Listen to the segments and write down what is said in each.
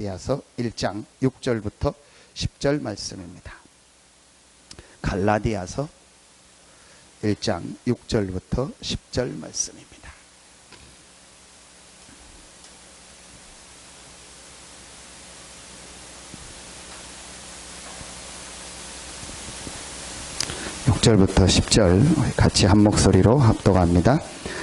갈라디아서 1장 6절부터 10절 말씀입니다. 갈라디아서 1장 6절부터 10절 말씀입니다. (6절부터 10절) 같이 한 목소리로 합독합니다.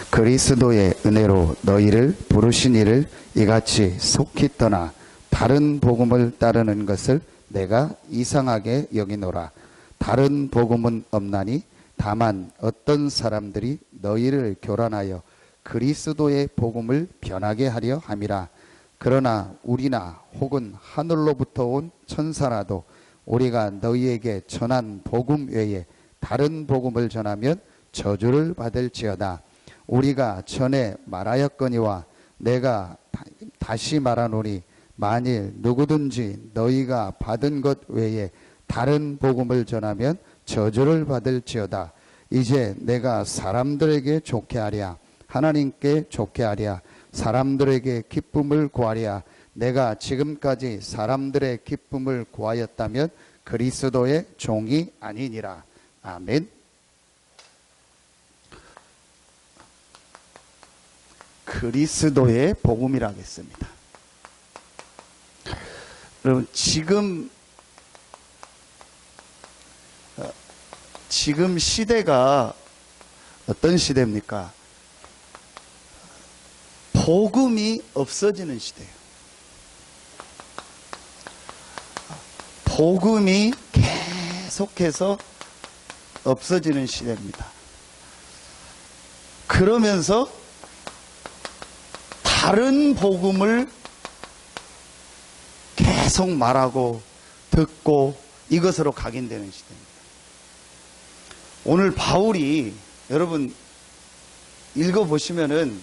그리스도의 은혜로 너희를 부르신 이를 이같이 속히 떠나 다른 복음을 따르는 것을 내가 이상하게 여기노라. 다른 복음은 없나니 다만 어떤 사람들이 너희를 교란하여 그리스도의 복음을 변하게 하려 함이라. 그러나 우리나 혹은 하늘로부터 온 천사라도 우리가 너희에게 전한 복음 외에 다른 복음을 전하면 저주를 받을지어다. 우리가 전에 말하였거니와 내가 다시 말하노니 만일 누구든지 너희가 받은 것 외에 다른 복음을 전하면 저주를 받을지어다. 이제 내가 사람들에게 좋게 하랴 하나님께 좋게 하랴 사람들에게 기쁨을 구하랴. 내가 지금까지 사람들의 기쁨을 구하였다면 그리스도의 종이 아니니라. 아멘. 그리스도의 복음이라 하겠습니다. 여러분, 지금 시대가 어떤 시대입니까? 복음이 없어지는 시대예요. 복음이 계속해서 없어지는 시대입니다. 그러면서 다른 복음을 계속 말하고 듣고 이것으로 각인되는 시대입니다. 오늘 바울이 여러분 읽어보시면은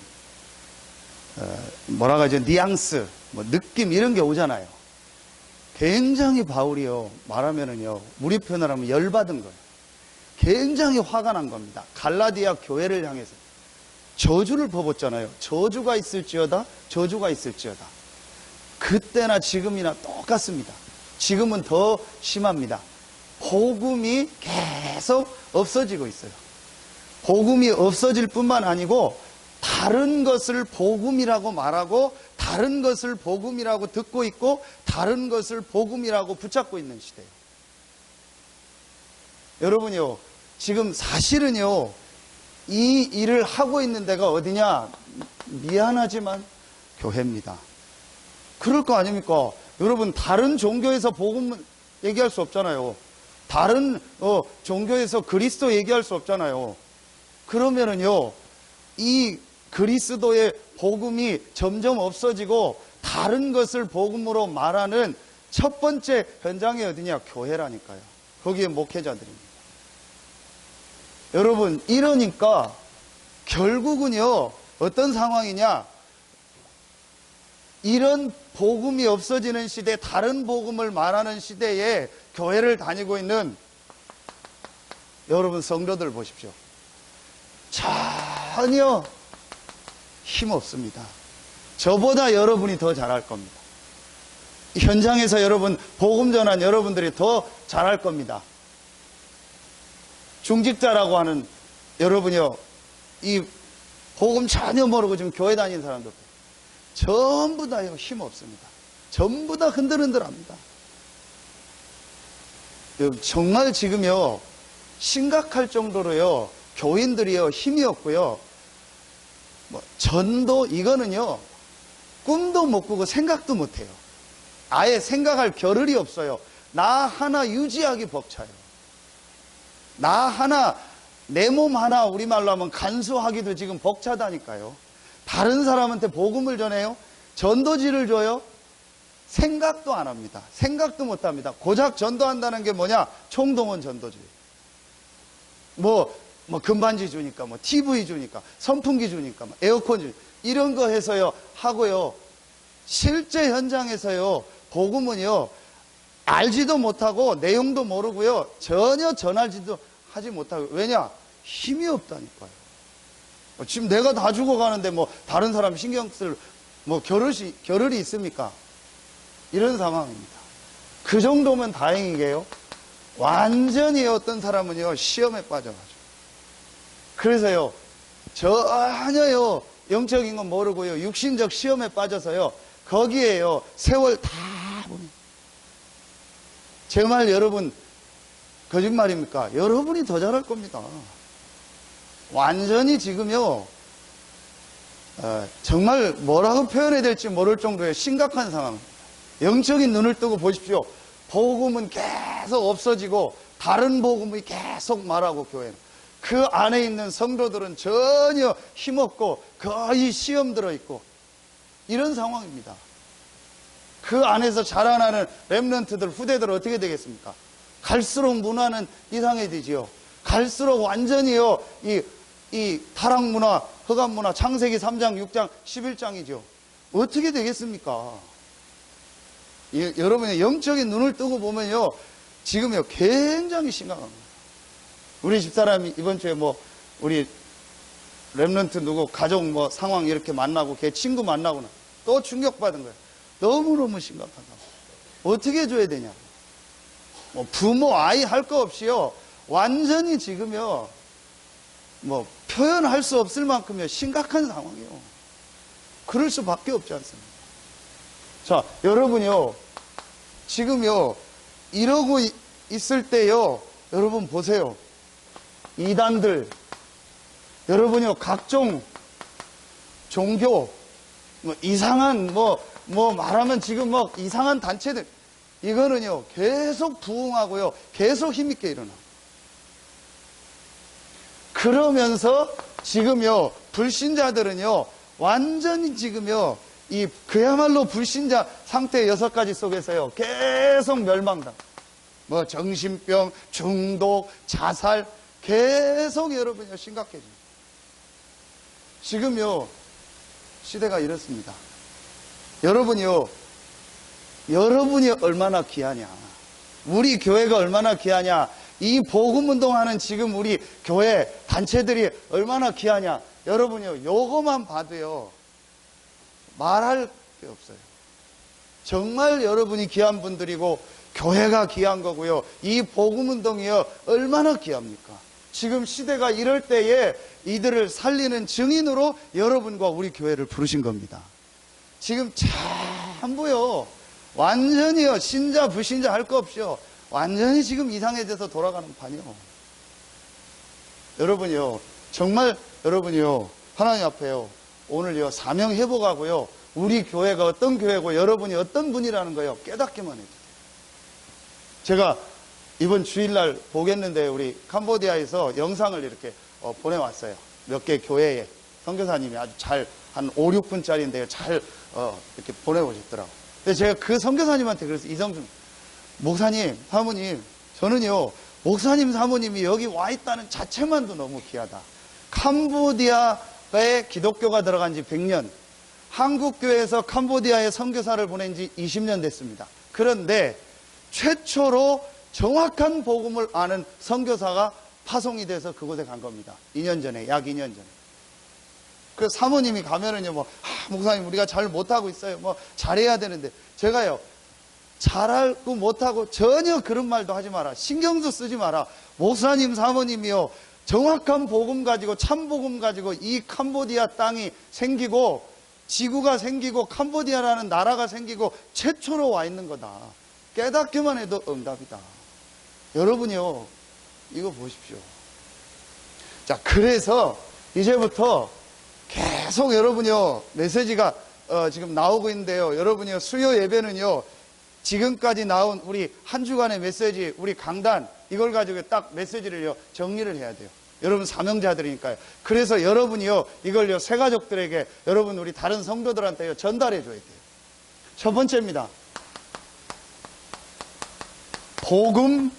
뭐라고 하죠? 뉘앙스, 느낌 이런 게 오잖아요. 굉장히 바울이요 말하면은요 우리 표현을 하면 열받은 거예요. 굉장히 화가 난 겁니다. 갈라디아 교회를 향해서 저주를 퍼붓잖아요. 저주가 있을지어다, 저주가 있을지어다. 그때나 지금이나 똑같습니다. 지금은 더 심합니다. 복음이 계속 없어지고 있어요. 복음이 없어질 뿐만 아니고 다른 것을 복음이라고 말하고 다른 것을 복음이라고 듣고 있고 다른 것을 복음이라고 붙잡고 있는 시대예요. 여러분요, 지금 사실은요, 이 일을 하고 있는 데가 어디냐? 미안하지만 교회입니다. 그럴 거 아닙니까? 여러분, 다른 종교에서 복음 얘기할 수 없잖아요. 다른 종교에서 그리스도 얘기할 수 없잖아요. 그러면은요, 이 그리스도의 복음이 점점 없어지고 다른 것을 복음으로 말하는 첫 번째 현장이 어디냐? 교회라니까요. 거기에 목회자들입니다. 여러분, 이러니까 결국은요 어떤 상황이냐? 이런 복음이 없어지는 시대, 다른 복음을 말하는 시대에 교회를 다니고 있는 여러분 성도들 보십시오. 전혀 힘없습니다. 저보다 여러분이 더 잘할 겁니다. 현장에서 여러분 복음 전한 여러분들이 더 잘할 겁니다. 중직자라고 하는 여러분이요, 이 복음 전혀 모르고 지금 교회 다니는 사람들 전부 다요 힘없습니다. 전부 다 흔들흔들합니다. 정말 지금요 심각할 정도로요 교인들이요 힘이 없고요, 전도 이거는요 꿈도 못 꾸고 생각도 못 해요. 아예 생각할 겨를이 없어요. 나 하나 유지하기 벅차요. 나 하나, 내 몸 하나 우리말로 하면 간수하기도 지금 벅차다니까요. 다른 사람한테 복음을 전해요. 전도지를 줘요. 생각도 안 합니다. 생각도 못 합니다. 고작 전도한다는 게 뭐냐? 총동원 전도지. 금반지 주니까, TV 주니까, 선풍기 주니까, 에어컨 주니까, 이런 거 해서요, 하고요. 실제 현장에서요, 복음은요, 알지도 못하고, 내용도 모르고요, 전혀 전하지도 하지 못하고, 왜냐? 힘이 없다니까요. 지금 내가 다 죽어가는데, 다른 사람 신경 쓸, 겨를이 있습니까? 이런 상황입니다. 그 정도면 다행이게요. 완전히 어떤 사람은요, 시험에 빠져가지고. 그래서요, 전혀요, 영적인 건 모르고요, 육신적 시험에 빠져서요, 거기에요, 세월 다 보내. 제 말 여러분, 거짓말입니까? 여러분이 더 잘할 겁니다. 완전히 지금요, 정말 뭐라고 표현해야 될지 모를 정도의 심각한 상황입니다. 영적인 눈을 뜨고 보십시오. 복음은 계속 없어지고 다른 복음이 계속 말하고 교회는. 그 안에 있는 성도들은 전혀 힘없고 거의 시험 들어있고 이런 상황입니다. 그 안에서 자라나는 렘넌트들, 후대들 어떻게 되겠습니까? 갈수록 문화는 이상해지지요. 갈수록 완전히요, 이 타락문화, 흑암문화, 창세기 3장, 6장, 11장이죠. 어떻게 되겠습니까? 여러분의 영적인 눈을 뜨고 보면요, 지금요, 굉장히 심각합니다. 우리 집사람이 이번 주에 우리 렘넌트 누구, 가족 상황 이렇게 만나고, 걔 친구 만나고는 또 충격받은 거예요. 너무너무 심각하다고. 어떻게 해줘야 되냐고. 부모, 아이 할 거 없이요, 완전히 지금요, 표현할 수 없을 만큼요, 심각한 상황이에요. 그럴 수밖에 없지 않습니까? 자, 여러분요, 지금요, 이러고 있을 때요, 여러분 보세요. 이단들, 여러분요, 각종 종교, 이상한, 말하면 지금 이상한 단체들, 이거는요, 계속 부흥하고요, 계속 힘있게 일어나. 그러면서 지금요, 불신자들은요, 완전히 지금요, 그야말로 불신자 상태 6가지 속에서요, 계속 멸망당. 정신병, 중독, 자살, 계속 여러분요, 심각해집니다. 지금요, 시대가 이렇습니다. 여러분이 얼마나 귀하냐. 우리 교회가 얼마나 귀하냐. 이 복음운동하는 지금 우리 교회 단체들이 얼마나 귀하냐. 여러분요, 요거만 봐도요, 말할 게 없어요. 정말 여러분이 귀한 분들이고, 교회가 귀한 거고요. 이 복음운동이요, 얼마나 귀합니까? 지금 시대가 이럴 때에 이들을 살리는 증인으로 여러분과 우리 교회를 부르신 겁니다. 지금 전부요, 완전히요, 신자, 불신자 할 거 없이요, 완전히 지금 이상해져서 돌아가는 판이요. 여러분이요, 정말 여러분이요, 하나님 앞에요, 오늘요, 사명 회복하고요, 우리 교회가 어떤 교회고 여러분이 어떤 분이라는 거요, 깨닫기만 해주세요. 제가 이번 주일날 보겠는데, 우리 캄보디아에서 영상을 이렇게 보내왔어요. 몇 개 교회에 선교사님이 아주 잘, 한 5, 6분짜리인데요, 잘 이렇게 보내오셨더라고요. 근데 제가 그 선교사님한테 그래서, 이성준 목사님, 사모님, 저는요, 목사님, 사모님이 여기 와 있다는 자체만도 너무 귀하다. 캄보디아에 기독교가 들어간 지 100년, 한국교회에서 캄보디아에 선교사를 보낸 지 20년 됐습니다. 그런데 최초로 정확한 복음을 아는 선교사가 파송이 돼서 그곳에 간 겁니다. 2년 전에, 약 2년 전에. 그 사모님이 가면은요, 목사님, 우리가 잘 못하고 있어요. 잘해야 되는데. 제가요, 잘하고 못하고 전혀 그런 말도 하지 마라. 신경도 쓰지 마라. 목사님, 사모님이요, 정확한 복음 가지고, 참 복음 가지고 이 캄보디아 땅이 생기고, 지구가 생기고, 캄보디아라는 나라가 생기고, 최초로 와 있는 거다. 깨닫기만 해도 응답이다. 여러분이요, 이거 보십시오. 자, 그래서 이제부터 계속 여러분이요, 메시지가 지금 나오고 있는데요. 여러분이요, 수요 예배는요, 지금까지 나온 우리 한 주간의 메시지, 우리 강단, 이걸 가지고 딱 메시지를요, 정리를 해야 돼요. 여러분 사명자들이니까요. 그래서 여러분이요, 이걸요, 새가족들에게, 여러분 우리 다른 성도들한테요, 전달해 줘야 돼요. 첫 번째입니다. 복음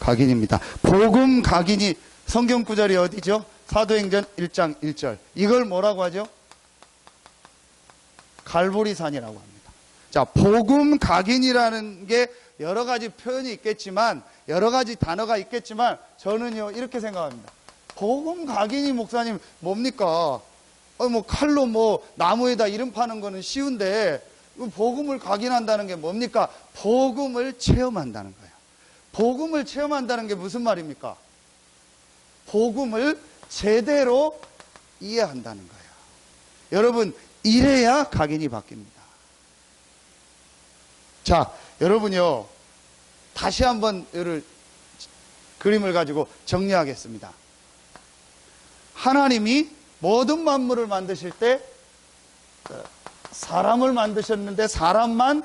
각인입니다. 복음 각인이 성경 구절이 어디죠? 사도행전 1장 1절. 이걸 뭐라고 하죠? 갈보리산이라고 합니다. 자, 복음 각인이라는 게 여러 가지 표현이 있겠지만, 여러 가지 단어가 있겠지만, 저는요, 이렇게 생각합니다. 복음 각인이 목사님 뭡니까? 칼로 나무에다 이름 파는 거는 쉬운데, 복음을 각인한다는 게 뭡니까? 복음을 체험한다는 거예요. 복음을 체험한다는 게 무슨 말입니까? 복음을 제대로 이해한다는 거예요. 여러분, 이래야 각인이 바뀝니다. 자, 여러분요, 다시 한번 그림을 가지고 정리하겠습니다. 하나님이 모든 만물을 만드실 때 사람을 만드셨는데, 사람만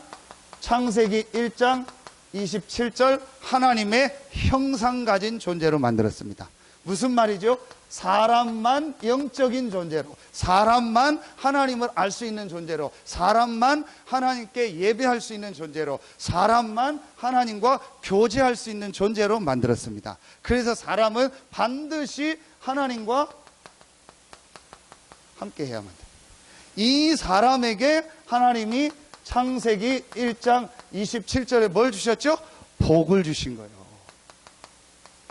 창세기 1장 27절 하나님의 형상 가진 존재로 만들었습니다. 무슨 말이죠? 사람만 영적인 존재로, 사람만 하나님을 알 수 있는 존재로, 사람만 하나님께 예배할 수 있는 존재로, 사람만 하나님과 교제할 수 있는 존재로 만들었습니다. 그래서 사람은 반드시 하나님과 함께 해야만 돼요. 이 사람에게 하나님이 창세기 1장 27절에 뭘 주셨죠? 복을 주신 거예요.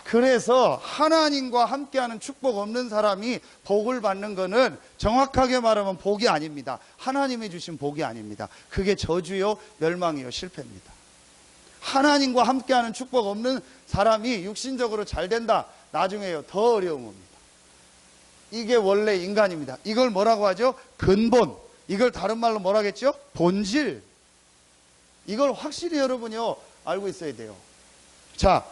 그래서 하나님과 함께하는 축복 없는 사람이 복을 받는 것은 정확하게 말하면 복이 아닙니다. 하나님이 주신 복이 아닙니다. 그게 저주요, 멸망이요, 실패입니다. 하나님과 함께하는 축복 없는 사람이 육신적으로 잘 된다, 나중에요, 더 어려운 겁니다. 이게 원래 인간입니다. 이걸 뭐라고 하죠? 근본. 이걸 다른 말로 뭐라겠죠? 본질. 이걸 확실히 여러분요, 알고 있어야 돼요. 자,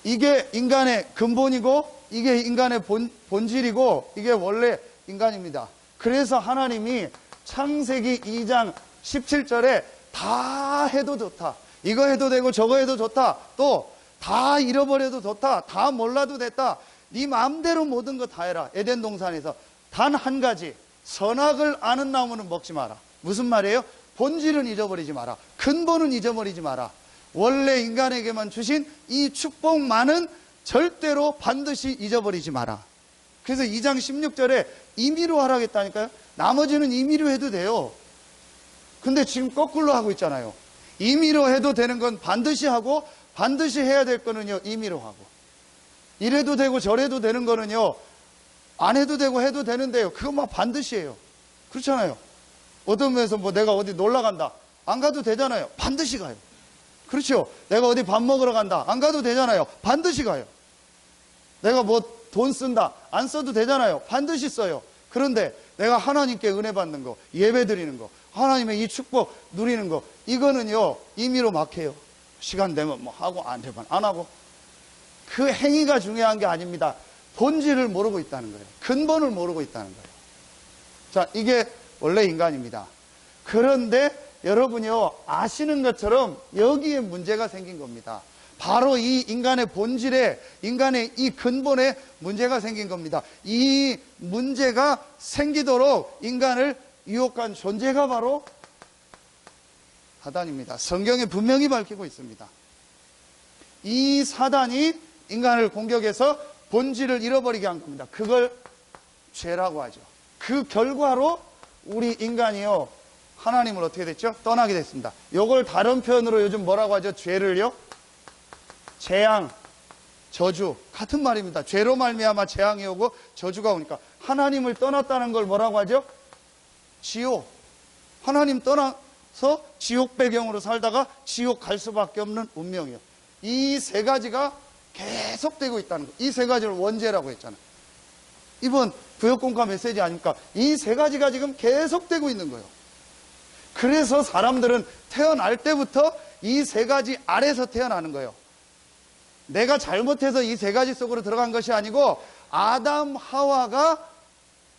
이게 인간의 근본이고, 이게 인간의 본질이고, 이게 원래 인간입니다. 그래서 하나님이 창세기 2장 17절에 다 해도 좋다, 이거 해도 되고 저거 해도 좋다, 또 다 잃어버려도 좋다, 다 몰라도 됐다, 네 마음대로 모든 거 다 해라. 에덴 동산에서 단 한 가지, 선악을 아는 나무는 먹지 마라. 무슨 말이에요? 본질은 잊어버리지 마라. 근본은 잊어버리지 마라. 원래 인간에게만 주신 이 축복만은 절대로 반드시 잊어버리지 마라. 그래서 2장 16절에 임의로 하라겠다니까요. 나머지는 임의로 해도 돼요. 근데 지금 거꾸로 하고 있잖아요. 임의로 해도 되는 건 반드시 하고, 반드시 해야 될 거는요, 임의로 하고. 이래도 되고 저래도 되는 거는요, 안 해도 되고 해도 되는데요, 그거 막 반드시 해요. 그렇잖아요. 어떤 면에서 뭐 내가 어디 놀러 간다, 안 가도 되잖아요. 반드시 가요. 그렇죠. 내가 어디 밥 먹으러 간다, 안 가도 되잖아요. 반드시 가요. 내가 뭐 돈 쓴다, 안 써도 되잖아요. 반드시 써요. 그런데 내가 하나님께 은혜 받는 거, 예배 드리는 거, 하나님의 이 축복 누리는 거, 이거는요, 임의로 막 해요. 시간 되면 뭐 하고, 안 되면 안 하고. 그 행위가 중요한 게 아닙니다. 본질을 모르고 있다는 거예요. 근본을 모르고 있다는 거예요. 자, 이게 원래 인간입니다. 그런데 여러분이요, 아시는 것처럼 여기에 문제가 생긴 겁니다. 바로 이 인간의 본질에, 인간의 이 근본에 문제가 생긴 겁니다. 이 문제가 생기도록 인간을 유혹한 존재가 바로 사단입니다. 성경에 분명히 밝히고 있습니다. 이 사단이 인간을 공격해서 본질을 잃어버리게 한 겁니다. 그걸 죄라고 하죠. 그 결과로 우리 인간이요, 하나님을 어떻게 됐죠? 떠나게 됐습니다. 요걸 다른 표현으로 요즘 뭐라고 하죠? 죄를요? 재앙, 저주. 같은 말입니다. 죄로 말미암아 재앙이 오고 저주가 오니까 하나님을 떠났다는 걸 뭐라고 하죠? 지옥. 하나님 떠나서 지옥 배경으로 살다가 지옥 갈 수밖에 없는 운명이요. 이 세 가지가 계속되고 있다는 거. 이 세 가지를 원죄라고 했잖아요. 이번 구역공과 메시지 아닙니까? 이 세 가지가 지금 계속되고 있는 거예요. 그래서 사람들은 태어날 때부터 이 세 가지 아래서 태어나는 거예요. 내가 잘못해서 이 세 가지 속으로 들어간 것이 아니고, 아담, 하와가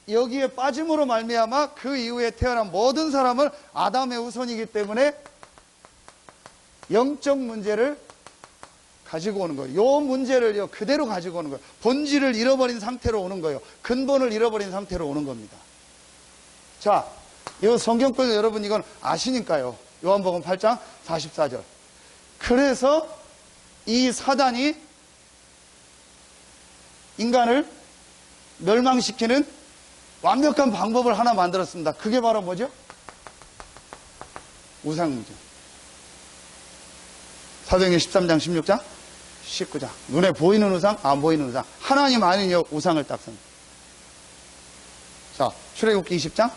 여기에 빠짐으로 말미암아 그 이후에 태어난 모든 사람은 아담의 후손이기 때문에 영적 문제를 가지고 오는 거예요. 요 문제를요, 그대로 가지고 오는 거예요. 본질을 잃어버린 상태로 오는 거예요. 근본을 잃어버린 상태로 오는 겁니다. 자, 이 성경권 여러분 이건 아시니까요. 요한복음 8장 44절. 그래서 이 사단이 인간을 멸망시키는 완벽한 방법을 하나 만들었습니다. 그게 바로 뭐죠? 우상숭배. 사도행전 13장, 16장, 19장. 눈에 보이는 우상, 안 보이는 우상. 하나님 아닌 우상을 딱 씁니다. 자, 출애굽기 20장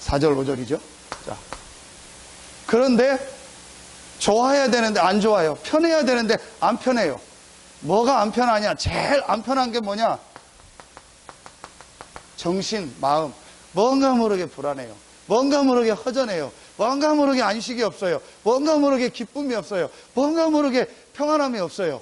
4절 5절이죠. 자, 그런데 좋아야 되는데 안 좋아요. 편해야 되는데 안 편해요. 뭐가 안 편하냐? 제일 안 편한 게 뭐냐? 정신, 마음. 뭔가 모르게 불안해요. 뭔가 모르게 허전해요. 뭔가 모르게 안식이 없어요. 뭔가 모르게 기쁨이 없어요. 뭔가 모르게 평안함이 없어요.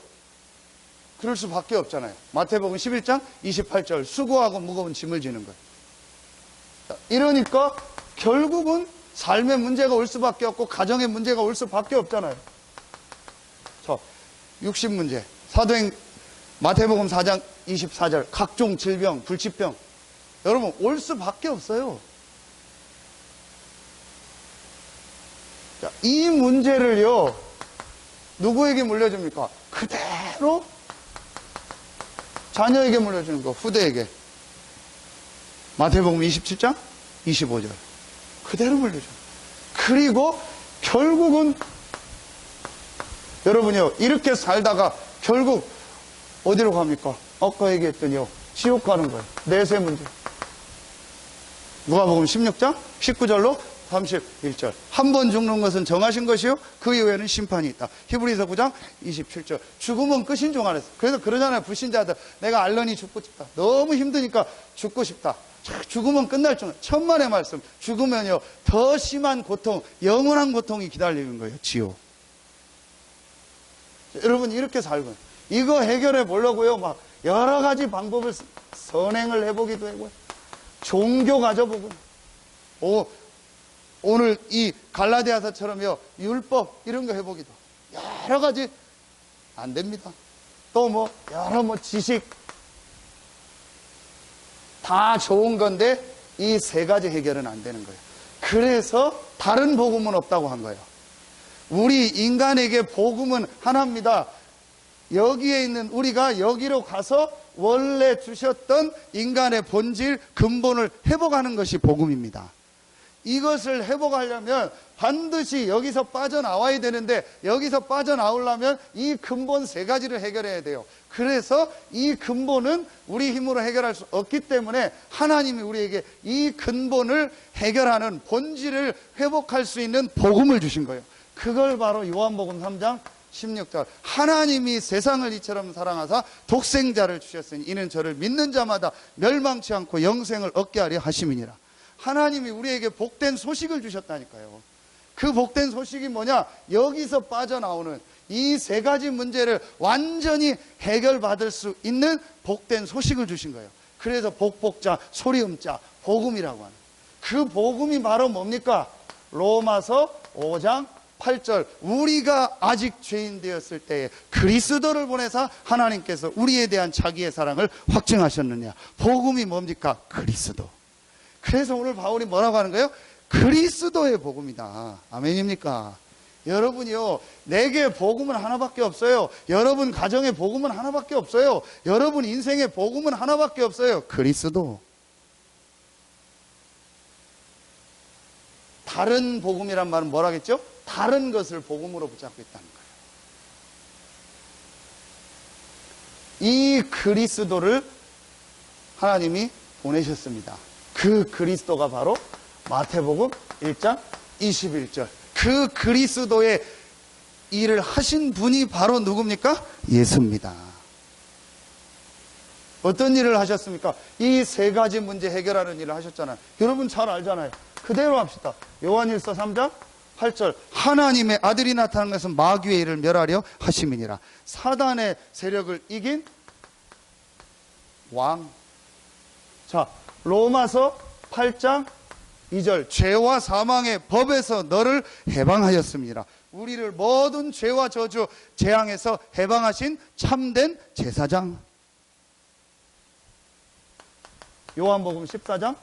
그럴 수밖에 없잖아요. 마태복음 11장 28절 수고하고 무거운 짐을 지는 거예요. 이러니까 결국은 삶의 문제가 올 수밖에 없고 가정의 문제가 올 수밖에 없잖아요. 자, 60문제. 사도행 마태복음 4장 24절 각종 질병, 불치병. 여러분 올 수밖에 없어요. 자, 이 문제를요 누구에게 물려줍니까? 그대로 자녀에게 물려주는 거, 후대에게. 마태복음 27장 25절 그대로 물려줘. 그리고 결국은 여러분이요 이렇게 살다가 결국 어디로 갑니까? 아까 얘기했더니요 지옥 가는 거예요. 내세 문제. 누가복음 16장 19절로 31절 한 번 죽는 것은 정하신 것이요 그 이후에는 심판이 있다. 히브리서 9장 27절 죽으면 끝인 줄 알았어. 그래서 그러잖아요. 불신자들 내가 알러니 죽고 싶다. 너무 힘드니까 죽고 싶다. 죽으면 끝날 줄 천만의 말씀. 죽으면요 더 심한 고통, 영원한 고통이 기다리는 거예요. 지옥. 여러분 이렇게 살고 이거 해결해 보려고요 막 여러 가지 방법을 선행을 해보기도 하고요. 종교 가져보고 오늘 이 갈라디아서처럼요 율법 이런 거 해보기도 여러 가지 안 됩니다. 또 뭐 여러 지식 다 좋은 건데 이 세 가지 해결은 안 되는 거예요. 그래서 다른 복음은 없다고 한 거예요. 우리 인간에게 복음은 하나입니다. 여기에 있는 우리가 여기로 가서 원래 주셨던 인간의 본질, 근본을 회복하는 것이 복음입니다. 이것을 회복하려면 반드시 여기서 빠져나와야 되는데 여기서 빠져나오려면 이 근본 세 가지를 해결해야 돼요. 그래서 이 근본은 우리 힘으로 해결할 수 없기 때문에 하나님이 우리에게 이 근본을 해결하는 본질을 회복할 수 있는 복음을 주신 거예요. 그걸 바로 요한복음 3장 16절 하나님이 세상을 이처럼 사랑하사 독생자를 주셨으니 이는 저를 믿는 자마다 멸망치 않고 영생을 얻게 하려 하심이니라. 하나님이 우리에게 복된 소식을 주셨다니까요. 그 복된 소식이 뭐냐? 여기서 빠져나오는 이 세 가지 문제를 완전히 해결받을 수 있는 복된 소식을 주신 거예요. 그래서 복복자, 소리음자, 복음이라고 하는 그 복음이 바로 뭡니까? 로마서 5장 8절 우리가 아직 죄인 되었을 때에 그리스도를 보내사 하나님께서 우리에 대한 자기의 사랑을 확증하셨느냐. 복음이 뭡니까? 그리스도. 그래서 오늘 바울이 뭐라고 하는 거예요? 그리스도의 복음이다. 아멘입니까? 여러분이요 내게 복음은 하나밖에 없어요. 여러분 가정의 복음은 하나밖에 없어요. 여러분 인생의 복음은 하나밖에 없어요. 그리스도. 다른 복음이란 말은 뭐라겠죠? 다른 것을 복음으로 붙잡고 있다는 거예요. 이 그리스도를 하나님이 보내셨습니다. 그 그리스도가 바로 마태복음 1장 21절 그 그리스도의 일을 하신 분이 바로 누굽니까? 예수입니다. 어떤 일을 하셨습니까? 이 세 가지 문제 해결하는 일을 하셨잖아요. 여러분 잘 알잖아요. 그대로 합시다. 요한일서 3장 8절 하나님의 아들이 나타난 것은 마귀의 일을 멸하려 하심이니라. 사단의 세력을 이긴 왕. 자, 로마서 8장 2절 죄와 사망의 법에서 너를 해방하였습니다. 우리를 모든 죄와 저주 재앙에서 해방하신 참된 제사장. 요한복음 14장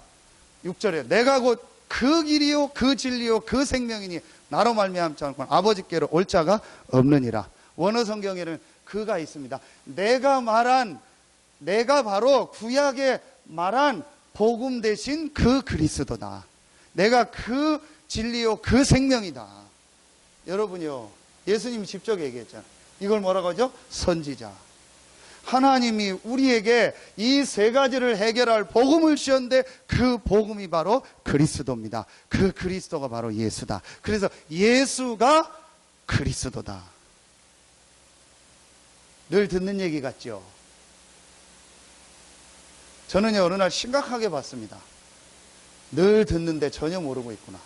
6절에 내가 곧 그 길이요 그 진리요 그 생명이니 나로 말미암지 않고는 아버지께로 올 자가 없느니라. 원어 성경에는 그가 있습니다. 내가 바로 구약에 말한 복음 대신 그 그리스도다. 내가 그 진리요 그 생명이다. 여러분요 예수님이 직접 얘기했잖아요. 이걸 뭐라고 하죠? 선지자. 하나님이 우리에게 이 세 가지를 해결할 복음을 주셨는데 그 복음이 바로 그리스도입니다. 그 그리스도가 바로 예수다. 그래서 예수가 그리스도다. 늘 듣는 얘기 같죠? 저는요, 어느 날 심각하게 봤습니다. 늘 듣는데 전혀 모르고 있구나.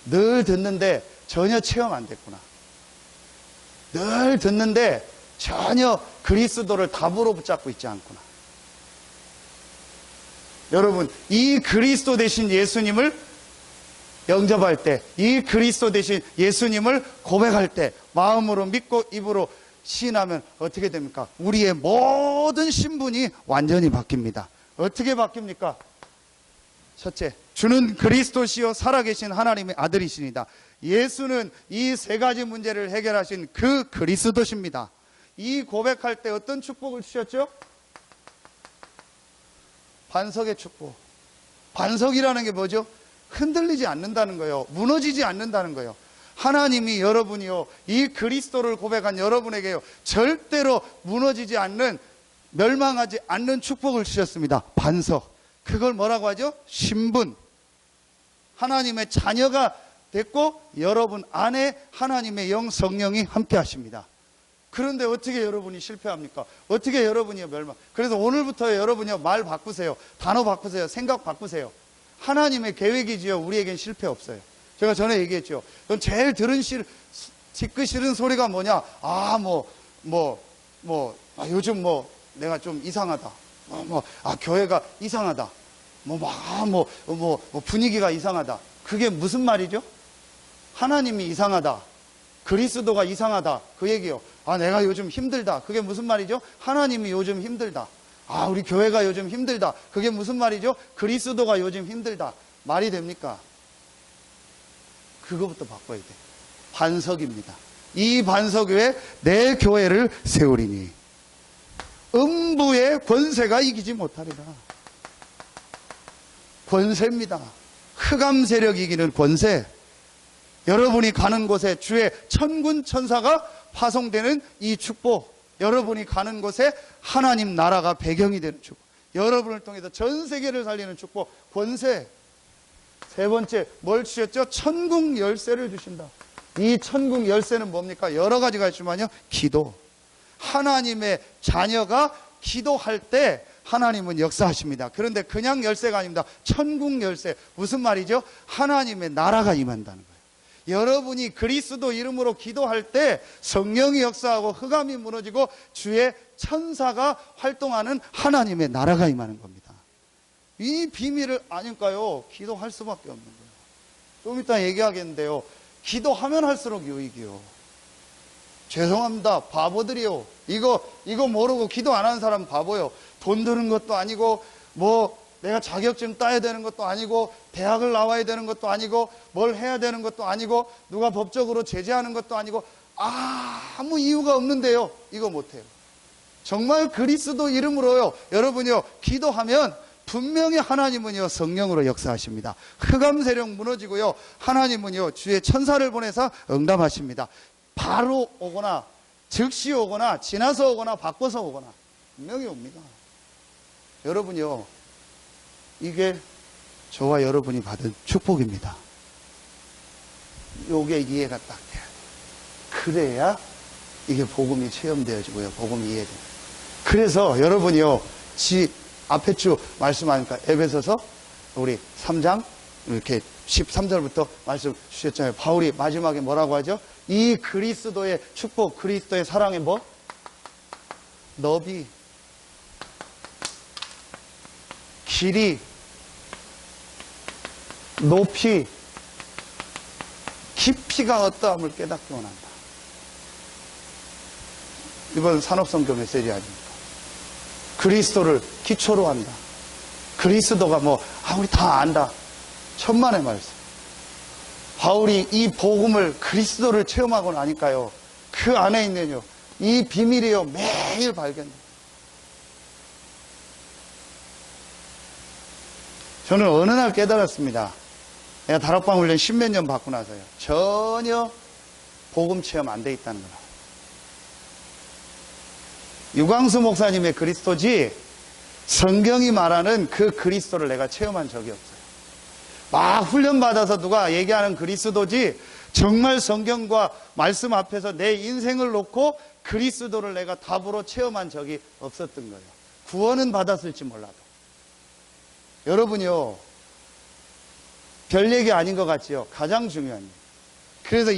늘 듣는데 전혀 체험 안 됐구나. 늘 듣는데 전혀 그리스도를 답으로 붙잡고 있지 않구나. 여러분, 이 그리스도 되신 예수님을 영접할 때, 이 그리스도 되신 예수님을 고백할 때, 마음으로 믿고 입으로 시인하면 어떻게 됩니까? 우리의 모든 신분이 완전히 바뀝니다. 어떻게 바뀝니까? 첫째, 주는 그리스도시요 살아계신 하나님의 아들이시니다. 예수는 이 세 가지 문제를 해결하신 그 그리스도십니다. 이 고백할 때 어떤 축복을 주셨죠? 반석의 축복. 반석이라는 게 뭐죠? 흔들리지 않는다는 거예요. 무너지지 않는다는 거예요. 하나님이 여러분이요, 이 그리스도를 고백한 여러분에게요, 절대로 무너지지 않는, 멸망하지 않는 축복을 주셨습니다. 반석. 그걸 뭐라고 하죠? 신분. 하나님의 자녀가 됐고 여러분 안에 하나님의 영 성령이 함께 하십니다. 그런데 어떻게 여러분이 실패합니까? 어떻게 여러분이 멸망? 그래서 오늘부터 여러분이요, 말 바꾸세요. 단어 바꾸세요. 생각 바꾸세요. 하나님의 계획이지요, 우리에겐 실패 없어요. 제가 전에 얘기했죠. 그럼 제일 듣기 싫은 소리가 뭐냐? 요즘 내가 좀 이상하다. 교회가 이상하다. 분위기가 이상하다. 그게 무슨 말이죠? 하나님이 이상하다. 그리스도가 이상하다. 그 얘기요. 내가 요즘 힘들다. 그게 무슨 말이죠? 하나님이 요즘 힘들다. 우리 교회가 요즘 힘들다. 그게 무슨 말이죠? 그리스도가 요즘 힘들다. 말이 됩니까? 그거부터 바꿔야 돼. 반석입니다. 이 반석 위에 내 교회를 세우리니 음부의 권세가 이기지 못하리라. 권세입니다. 흑암 세력 이기는 권세. 여러분이 가는 곳에 주의 천군 천사가 파송되는 이 축복. 여러분이 가는 곳에 하나님 나라가 배경이 되는 축복. 여러분을 통해서 전 세계를 살리는 축복. 권세. 세 번째, 뭘 주셨죠? 천국 열쇠를 주신다. 이 천국 열쇠는 뭡니까? 여러 가지가 있지만요, 기도. 하나님의 자녀가 기도할 때 하나님은 역사하십니다. 그런데 그냥 열쇠가 아닙니다. 천국 열쇠. 무슨 말이죠? 하나님의 나라가 임한다는 거예요. 여러분이 그리스도 이름으로 기도할 때 성령이 역사하고 흑암이 무너지고 주의 천사가 활동하는 하나님의 나라가 임하는 겁니다. 이 비밀을 아닐까요? 기도할 수밖에 없는 거예요. 좀 이따 얘기하겠는데요, 기도하면 할수록 유익이요. 죄송합니다, 바보들이요. 이거 모르고 기도 안 하는 사람 바보요. 돈 드는 것도 아니고 내가 자격증 따야 되는 것도 아니고 대학을 나와야 되는 것도 아니고 뭘 해야 되는 것도 아니고 누가 법적으로 제재하는 것도 아니고 아무 이유가 없는데요, 이거 못해요. 정말 그리스도 이름으로요, 여러분이요, 기도하면 분명히 하나님은요, 성령으로 역사하십니다. 흑암 세력 무너지고요, 하나님은요, 주의 천사를 보내서 응답하십니다. 바로 오거나 즉시 오거나 지나서 오거나 바꿔서 오거나 분명히 옵니다. 여러분요, 이게 저와 여러분이 받은 축복입니다. 요게 이해가 딱 돼야 돼요. 그래야 이게 복음이 체험되어지고요, 복음이 이해돼요. 그래서 여러분이요, 앞에 주 말씀하니까 에베소서 우리 3장 이렇게 13절부터 말씀 주셨잖아요. 바울이 마지막에 뭐라고 하죠? 이 그리스도의 축복, 그리스도의 사랑의 너비, 길이, 높이, 깊이가 어떠함을 깨닫기 원한다. 이번 산업선교 메시지 아닙니까? 그리스도를 기초로 한다. 그리스도가 우리 다 안다. 천만의 말씀. 바울이 이 복음을, 그리스도를 체험하고 나니까요, 그 안에 있는 이 비밀이요, 매일 발견돼요. 저는 어느 날 깨달았습니다. 내가 다락방 훈련 10몇 년 받고 나서요, 전혀 복음 체험 안 돼 있다는 거라. 유광수 목사님의 그리스도지 성경이 말하는 그 그리스도를 내가 체험한 적이 없어요. 막 훈련받아서 누가 얘기하는 그리스도지 정말 성경과 말씀 앞에서 내 인생을 놓고 그리스도를 내가 답으로 체험한 적이 없었던 거예요. 구원은 받았을지 몰라도. 여러분이요, 별 얘기 아닌 것 같지요? 가장 중요한 일. 그래서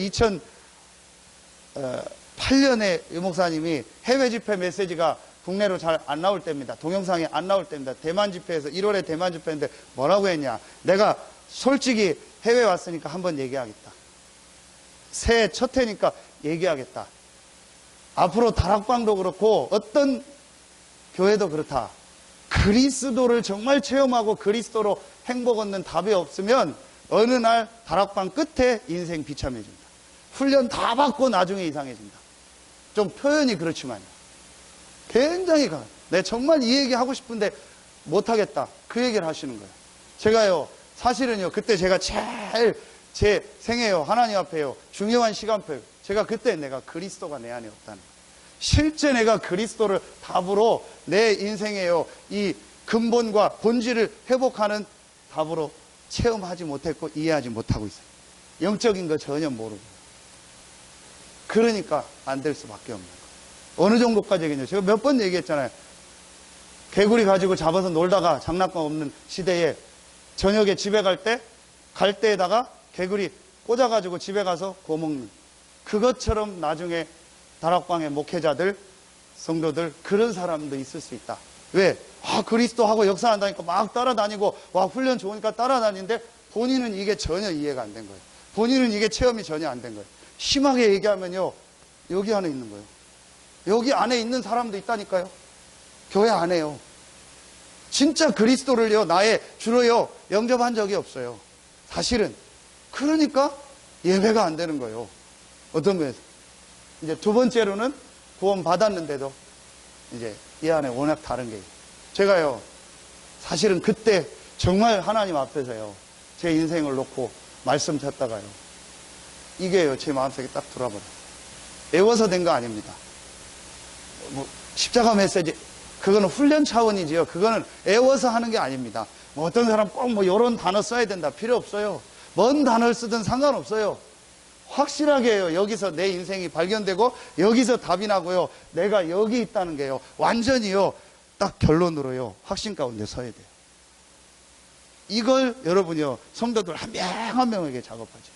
2008년에 유 목사님이 해외 집회 메시지가 국내로 잘 안 나올 때입니다. 동영상이 안 나올 때입니다. 대만 집회에서 1월에 대만 집회인데 뭐라고 했냐? 내가 솔직히 해외 왔으니까 한번 얘기하겠다. 새해 첫 해니까 얘기하겠다. 앞으로 다락방도 그렇고 어떤 교회도 그렇다. 그리스도를 정말 체험하고 그리스도로 행복 얻는 답이 없으면 어느 날 다락방 끝에 인생 비참해진다. 훈련 다 받고 나중에 이상해진다. 좀 표현이 그렇지만요. 굉장히 내가 정말 이 얘기 하고 싶은데 못하겠다. 그 얘기를 하시는 거예요. 제가요, 사실은요, 그때 제가 제일 제 생애요, 하나님 앞에요, 중요한 시간표요. 제가 그때 내가 그리스도가 내 안에 없다는 거예요. 실제 내가 그리스도를 답으로 내 인생에요, 이 근본과 본질을 회복하는 답으로 체험하지 못했고 이해하지 못하고 있어요. 영적인 거 전혀 모르고. 그러니까 안 될 수밖에 없는 거예요. 어느 정도까지겠냐. 제가 몇 번 얘기했잖아요. 개구리 가지고 잡아서 놀다가 장난감 없는 시대에 저녁에 집에 갈 때에다가 개구리 꽂아가지고 집에 가서 구워 먹는. 그것처럼 나중에 다락방의 목회자들, 성도들, 그런 사람도 있을 수 있다. 왜? 그리스도하고 역사한다니까 막 따라다니고, 훈련 좋으니까 따라다니는데 본인은 이게 전혀 이해가 안 된 거예요. 본인은 이게 체험이 전혀 안 된 거예요. 심하게 얘기하면요, 여기 안에 있는 거예요. 여기 안에 있는 사람도 있다니까요. 교회 안에요. 진짜 그리스도를요, 나의 주로요, 영접한 적이 없어요. 사실은. 그러니까 예배가 안 되는 거예요. 어떤 면에서. 이제 두 번째로는 구원 받았는데도 이제 이 안에 워낙 다른 게 있어요. 제가요, 사실은 그때 정말 하나님 앞에서요, 제 인생을 놓고 말씀 듣다가요, 이게요, 제 마음속에 딱 들어버려요. 애워서 된 거 아닙니다. 십자가 메시지, 그거는 훈련 차원이지요. 그거는 애워서 하는 게 아닙니다. 어떤 사람 꼭 이런 단어 써야 된다. 필요 없어요. 뭔 단어를 쓰든 상관없어요. 확실하게 해요. 여기서 내 인생이 발견되고 여기서 답이 나고요. 내가 여기 있다는 게요. 완전히요. 딱 결론으로요. 확신 가운데 서야 돼요. 이걸 여러분이요. 성도들 한 명 한 명에게 작업하죠.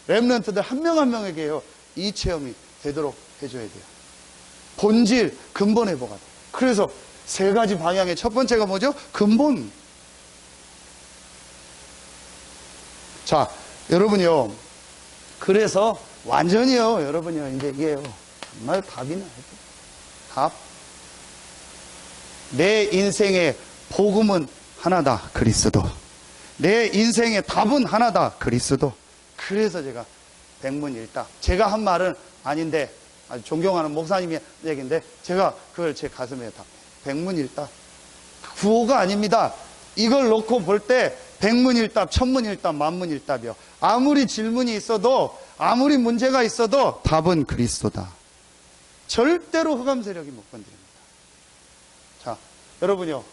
렘넌트들 한 명 한 명에게요. 이 체험이 되도록 해줘야 돼요. 본질, 근본 회복하다. 그래서 세 가지 방향의 첫 번째가 뭐죠? 근본. 자, 여러분이요. 그래서 완전히요, 여러분이요, 이제 이게요, 정말 답이 나요. 답. 내 인생의 복음은 하나다, 그리스도. 내 인생의 답은 하나다, 그리스도. 그래서 제가 백문일답. 제가 한 말은 아닌데, 아주 존경하는 목사님의 얘기인데, 제가 그걸 제 가슴에 답해요. 백문일답. 구호가 아닙니다. 이걸 놓고 볼 때, 백문일답, 천문일답, 만문일답이요. 아무리 질문이 있어도, 아무리 문제가 있어도 답은 그리스도다. 절대로 흑암 세력이 못 건드립니다. 자, 여러분요.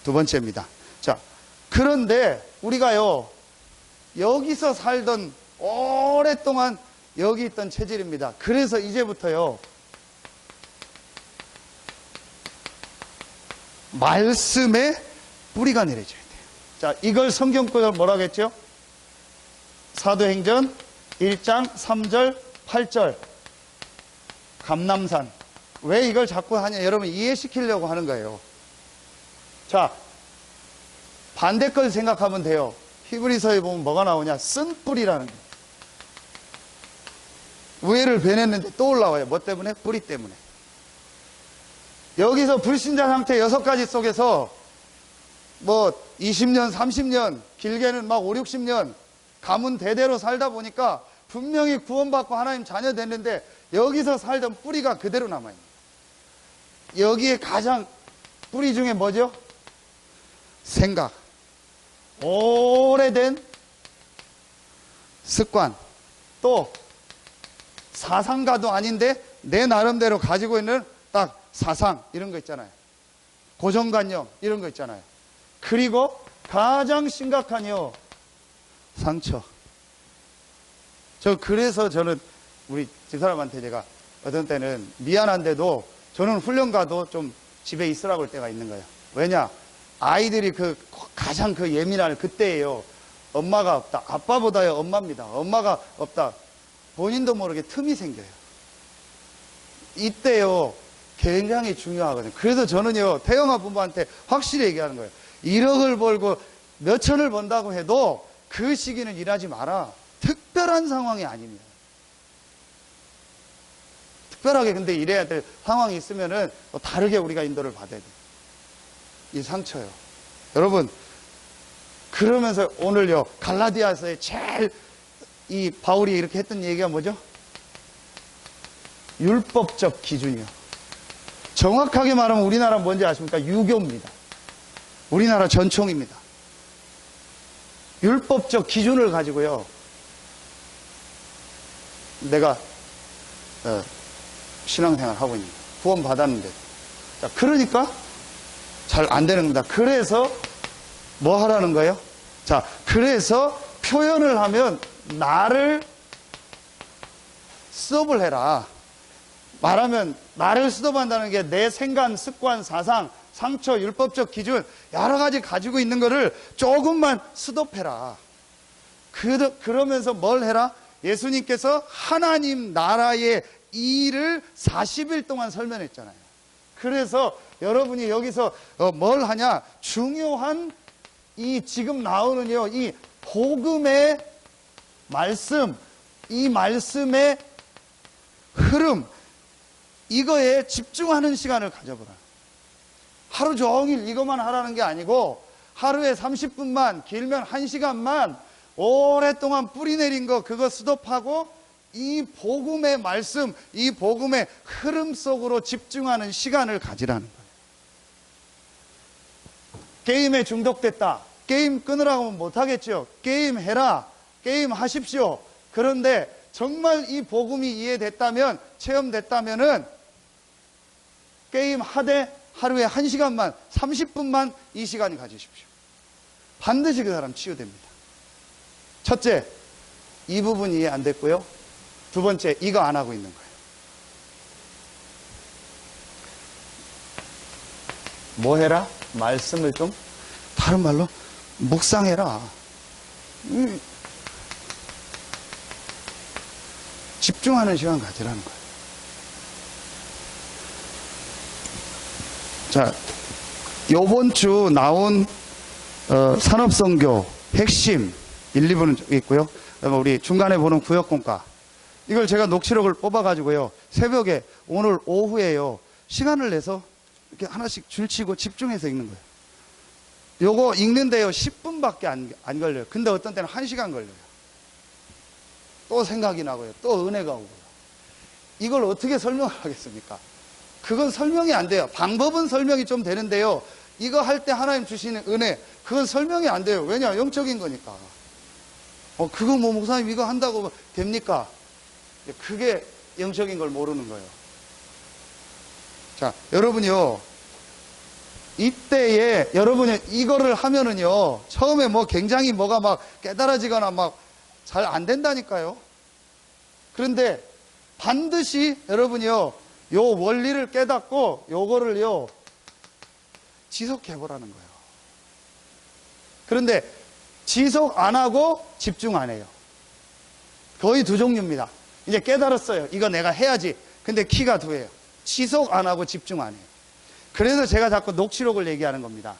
두 번째입니다. 자, 그런데 우리가요, 여기서 살던 오랫동안 여기 있던 체질입니다. 그래서 이제부터요, 말씀에 뿌리가 내려져야 돼요. 자, 이걸 성경구절 뭐라고 했죠? 사도행전 1장 3절 8절 감람산. 왜 이걸 자꾸 하냐? 여러분 이해시키려고 하는 거예요. 자, 반대 걸 생각하면 돼요. 히브리서에 보면 뭐가 나오냐? 쓴 뿌리라는 거예요. 우애를 베냈는데 또 올라와요. 뭐 때문에? 뿌리 때문에. 여기서 불신자 상태 6가지 속에서 20년, 30년, 길게는 5, 60년 가문 대대로 살다 보니까 분명히 구원받고 하나님 자녀 됐는데 여기서 살던 뿌리가 그대로 남아있는 거예요. 여기에 가장 뿌리 중에 뭐죠? 생각. 오래된 습관. 또 사상가도 아닌데 내 나름대로 가지고 있는 딱 사상 이런 거 있잖아요. 고정관념 이런 거 있잖아요. 그리고 가장 심각한요, 상처. 그래서 저는 우리 집사람한테 제가 어떤 때는 미안한데도 저는 훈련 가도 좀 집에 있으라고 할 때가 있는 거예요. 왜냐? 아이들이 가장 예민할 그때예요. 엄마가 없다. 아빠보다요 엄마입니다. 엄마가 없다. 본인도 모르게 틈이 생겨요. 이때요 굉장히 중요하거든요. 그래서 저는요 태영아 부부한테 확실히 얘기하는 거예요. 1억을 벌고 몇천을 번다고 해도 그 시기는 일하지 마라. 특별한 상황이 아닙니다. 특별하게 근데 일해야 될 상황이 있으면은 또 다르게 우리가 인도를 받아야 돼요. 이 상처요. 여러분, 그러면서 오늘요 갈라디아서에 제일 이 바울이 이렇게 했던 얘기가 뭐죠? 율법적 기준이요. 정확하게 말하면 우리나라 뭔지 아십니까? 유교입니다. 우리나라 전통입니다. 율법적 기준을 가지고요. 내가 신앙생활 하고 있는 거예요. 구원 받았는데. 자, 그러니까 잘 안 되는 겁니다. 그래서 뭐 하라는 거예요? 자, 그래서 표현을 하면 나를 스톱을 해라. 말하면 나를 스톱한다는 게 내 생각, 습관, 사상, 상처, 율법적 기준 여러 가지 가지고 있는 거를 조금만 스톱해라. 그러면서 뭘 해라? 예수님께서 하나님 나라의 일을 40일 동안 설명했잖아요. 그래서 여러분이 여기서 뭘 하냐? 중요한 이 지금 나오는요, 이 복음의 말씀, 이 말씀의 흐름, 이거에 집중하는 시간을 가져보라. 하루 종일 이것만 하라는 게 아니고 하루에 30분만, 길면 1시간만 오랫동안 뿌리 내린 거 그거 스톱하고 이 복음의 말씀, 이 복음의 흐름 속으로 집중하는 시간을 가지라는 거예요. 게임에 중독됐다. 게임 끊으라고 하면 못하겠죠. 게임 해라. 게임 하십시오. 그런데 정말 이 복음이 이해됐다면, 체험됐다면은 게임 하되 하루에 1시간만, 30분만 이 시간을 가지십시오. 반드시 그 사람 치유됩니다. 첫째, 이 부분이 이해 안 됐고요. 두 번째, 이거 안 하고 있는 거예요. 뭐 해라? 말씀을 좀, 다른 말로, 묵상해라. 집중하는 시간 가지라는 거예요. 자, 요번 주 나온 산업선교 핵심 1, 2부는 있고요. 그다음에 우리 중간에 보는 구역공과 이걸 제가 녹취록을 뽑아가지고요. 새벽에 오늘 오후에요. 시간을 내서 이렇게 하나씩 줄치고 집중해서 읽는 거예요. 요거 읽는데요. 10분밖에 안 걸려요. 근데 어떤 때는 1시간 걸려요. 또 생각이 나고요. 또 은혜가 오고요. 이걸 어떻게 설명을 하겠습니까? 그건 설명이 안 돼요. 방법은 설명이 좀 되는데요. 이거 할 때 하나님 주시는 은혜, 그건 설명이 안 돼요. 왜냐? 영적인 거니까. 그거 뭐 목사님 이거 한다고 됩니까? 그게 영적인 걸 모르는 거예요. 자, 여러분이요. 이때에 여러분이 이거를 하면은요. 처음에 뭐 굉장히 뭐가 막 깨달아지거나 막 잘 안 된다니까요. 그런데 반드시 여러분이요. 요 원리를 깨닫고 요거를요. 지속해 보라는 거예요. 그런데 지속 안 하고 집중 안 해요. 거의 두 종류입니다. 이제 깨달았어요. 이거 내가 해야지. 근데 키가 두예요. 지속 안 하고 집중 안 해요. 그래서 제가 자꾸 녹취록을 얘기하는 겁니다.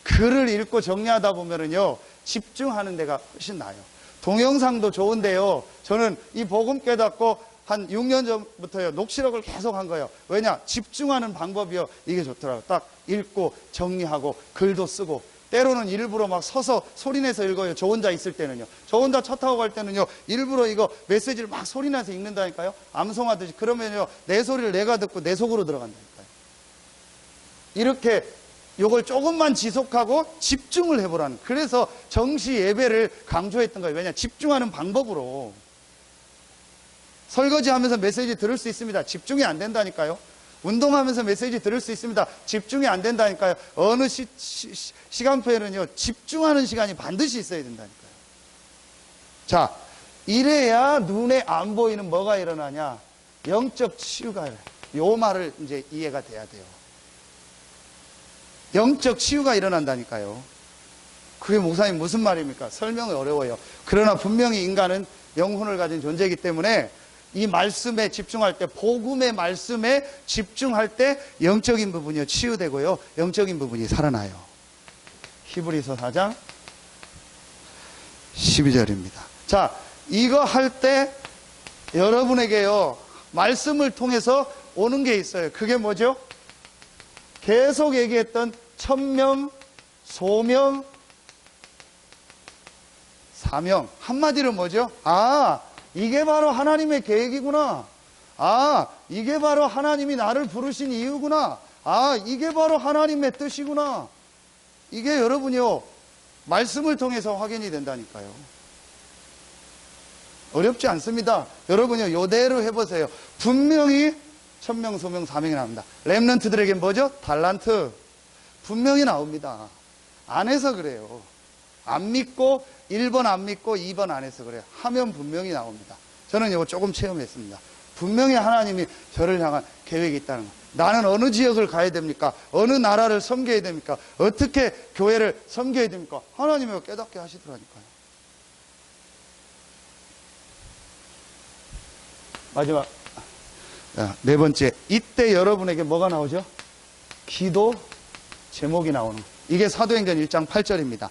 글을 읽고 정리하다 보면은요, 집중하는 데가 훨씬 나아요. 동영상도 좋은데요, 저는 이 복음 깨닫고 한 6년 전부터요, 녹취록을 계속 한 거예요. 왜냐? 집중하는 방법이요, 이게 좋더라고요. 딱 읽고 정리하고 글도 쓰고, 때로는 일부러 막 서서 소리내서 읽어요. 저 혼자 있을 때는요. 저 혼자 차 타고 갈 때는요, 일부러 이거 메시지를 막 소리내서 읽는다니까요. 암송하듯이. 그러면요, 내 소리를 내가 듣고 내 속으로 들어간다니까요. 이렇게 요걸 조금만 지속하고 집중을 해보라는. 그래서 정시 예배를 강조했던 거예요. 왜냐? 집중하는 방법으로. 설거지하면서 메시지 들을 수 있습니다. 집중이 안 된다니까요. 운동하면서 메시지 들을 수 있습니다. 집중이 안 된다니까요. 어느 시간표에는요, 집중하는 시간이 반드시 있어야 된다니까요. 자, 이래야 눈에 안 보이는 뭐가 일어나냐? 영적 치유가, 요 말을 이제 이해가 돼야 돼요. 영적 치유가 일어난다니까요. 그게 목사님 무슨 말입니까? 설명이 어려워요. 그러나 분명히 인간은 영혼을 가진 존재이기 때문에 이 말씀에 집중할 때, 복음의 말씀에 집중할 때 영적인 부분이 치유되고요, 영적인 부분이 살아나요. 히브리서 4장 12절입니다. 자, 이거 할 때 여러분에게요, 말씀을 통해서 오는 게 있어요. 그게 뭐죠? 계속 얘기했던 천명, 소명, 사명. 한마디로 뭐죠? 아, 이게 바로 하나님의 계획이구나. 아, 이게 바로 하나님이 나를 부르신 이유구나. 아, 이게 바로 하나님의 뜻이구나. 이게 여러분이요, 말씀을 통해서 확인이 된다니까요. 어렵지 않습니다. 여러분이요, 요대로 해보세요. 분명히 천명, 소명, 사명이 나옵니다. 렘넌트들에게 뭐죠? 달란트. 분명히 나옵니다. 안 해서 그래요. 안 믿고 1번 안 믿고 2번 안 해서 그래요. 하면 분명히 나옵니다. 저는 이거 조금 체험했습니다. 분명히 하나님이 저를 향한 계획이 있다는 거. 나는 어느 지역을 가야 됩니까? 어느 나라를 섬겨야 됩니까? 어떻게 교회를 섬겨야 됩니까? 하나님이 깨닫게 하시더라니까요. 마지막 네 번째, 이때 여러분에게 뭐가 나오죠? 기도 제목이 나오는 거. 이게 사도행전 1장 8절입니다.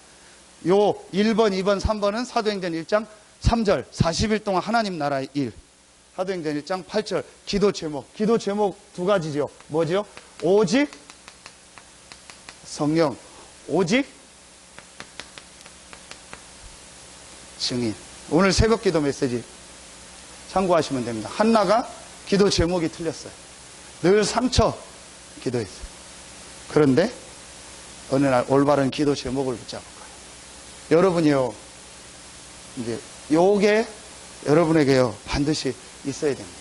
요 1번, 2번, 3번은 사도행전 1장 3절 40일 동안 하나님 나라의 일. 사도행전 1장 8절 기도 제목. 기도 제목 두 가지죠. 뭐죠? 오직 성령, 오직 증인. 오늘 새벽 기도 메시지 참고하시면 됩니다. 한나가 기도 제목이 틀렸어요. 늘 상처 기도했어요. 그런데 어느 날 올바른 기도 제목을 붙잡을 거예요. 여러분이요, 이제 요게 여러분에게요, 반드시 있어야 됩니다.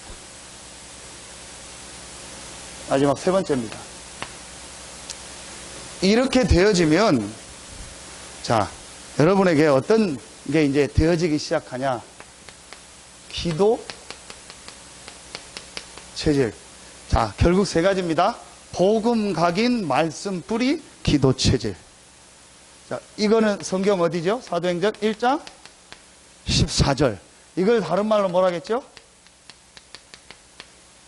마지막 세 번째입니다. 이렇게 되어지면, 자, 여러분에게 어떤 게 이제 되어지기 시작하냐? 기도 체질. 자, 결국 세 가지입니다. 복음 각인, 말씀 뿌리, 기도 체질. 자, 이거는 성경 어디죠? 사도행전 1장 14절. 이걸 다른 말로 뭐라겠죠?